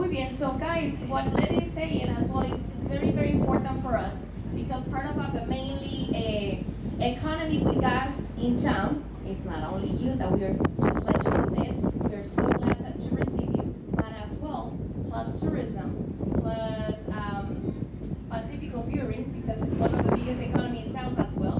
Muy bien. So guys, what Letty is saying as well is very, very important for us because part of the mainly economy we got in town is not only you that we are, just like she said, we are so glad that to receive you, but as well, plus tourism, plus Pacifico viewing, because it's one of the biggest economy in towns as well.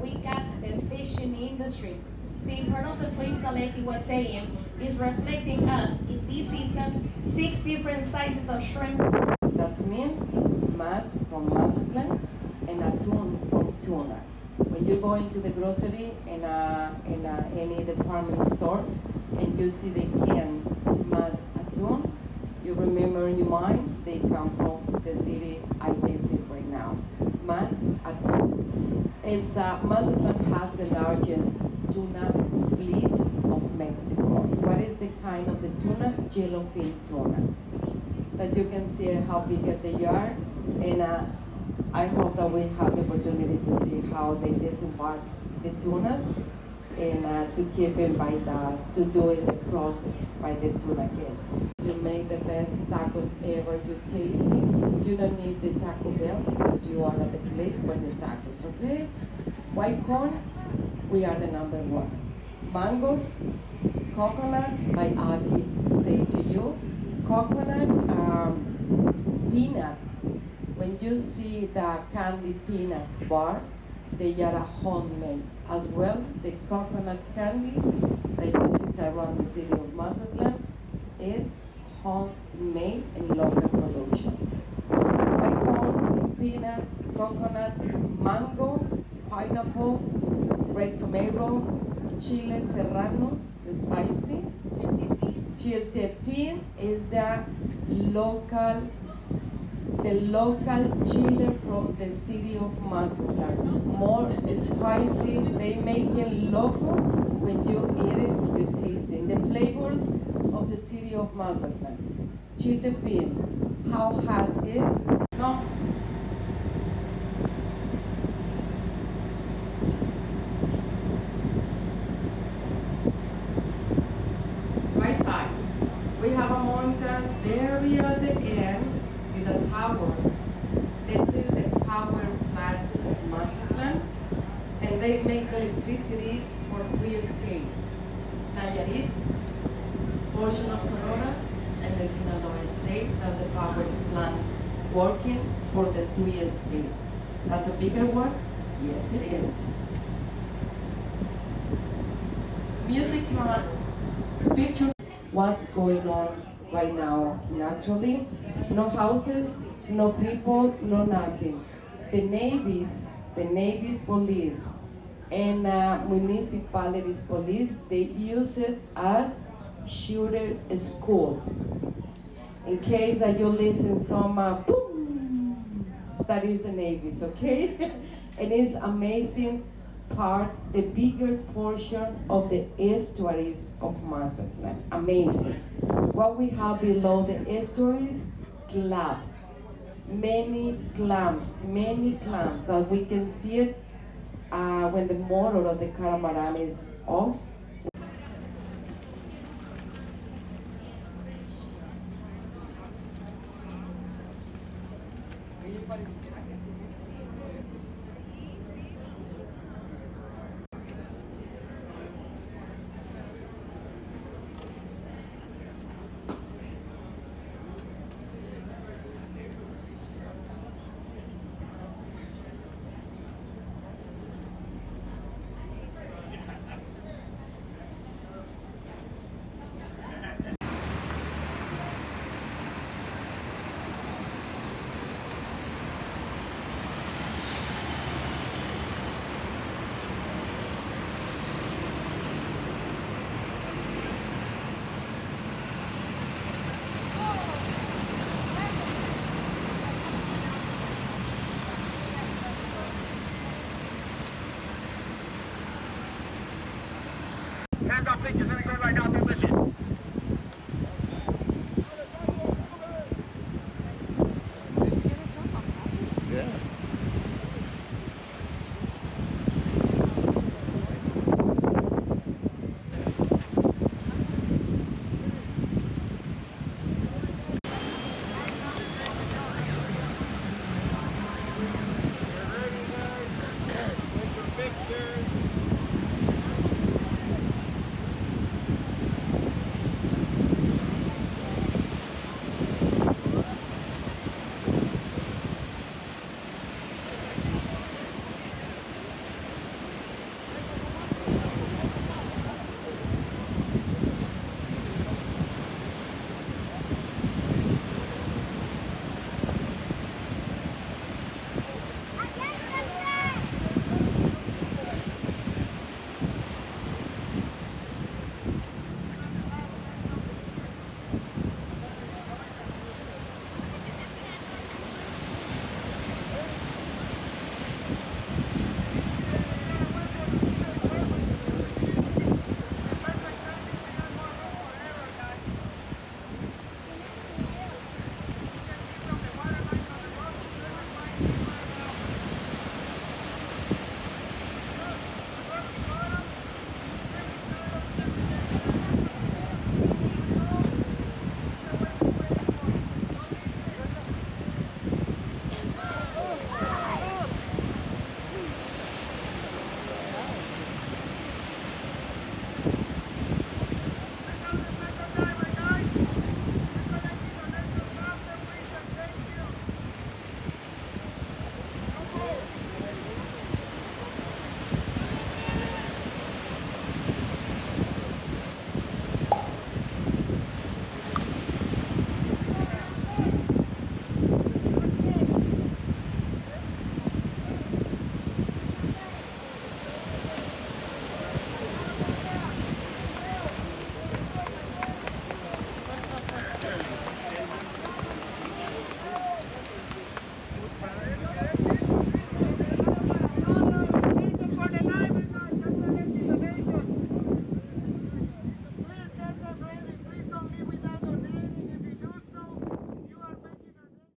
We got the fishing industry. See, part of the fleets that Letty was saying is reflecting us in this season 6 different sizes of shrimp. That means mas from Mazatlan and atún from tuna. When you go into the grocery in any department store and you see the can mas atún, you remember in your mind they come from the city I visit right now. Mas atún. Mazatlan has the largest tuna fleet of Mexico. What is the kind of the tuna? Yellowfin tuna. That you can see how big they are, and I hope that we have the opportunity to see how they disembark the tunas and to keep it to do it the process by the tuna can. You make the best tacos ever you tasting. You don't need the Taco Bell because you are at the place for the tacos, okay? White corn, we are the number one. Mangoes, coconut, like Abby said to you. Coconut, peanuts. When you see the candy peanut bar, they are homemade. As well, the coconut candies that uses around the city of Mazatlan is homemade and local production. White corn, peanuts, coconut, mango, pineapple, red tomato, chile serrano, the spicy. Chiltepin is the local chili from the city of Mazatlan. More spicy, they make it local when you eat it, when you taste it. The flavors of the city of Mazatlan. Chiltepin, how hot is? No. Right side. We have a mountains very at the end with the towers. This is the power plant of Mazatlan, and they make the electricity for 3 states: Nayarit, portion of Sonora, and the Sinaloa state. That's the power plant working for the 3 states. That's a bigger one? Yes, it is. Music time. Picture what's going on right now. Naturally, no houses, no people, no nothing. The Navy's police and municipalities police, they use it as shooter school. In case that you listen some boom, that is the Navy's, okay? And it's amazing part, the bigger portion of the estuaries of Mazatlan. Amazing. What we have below the estuaries, clams. Many clams that we can see it when the motor of the catamaran is off. Hands up, pictures. Let me go right now.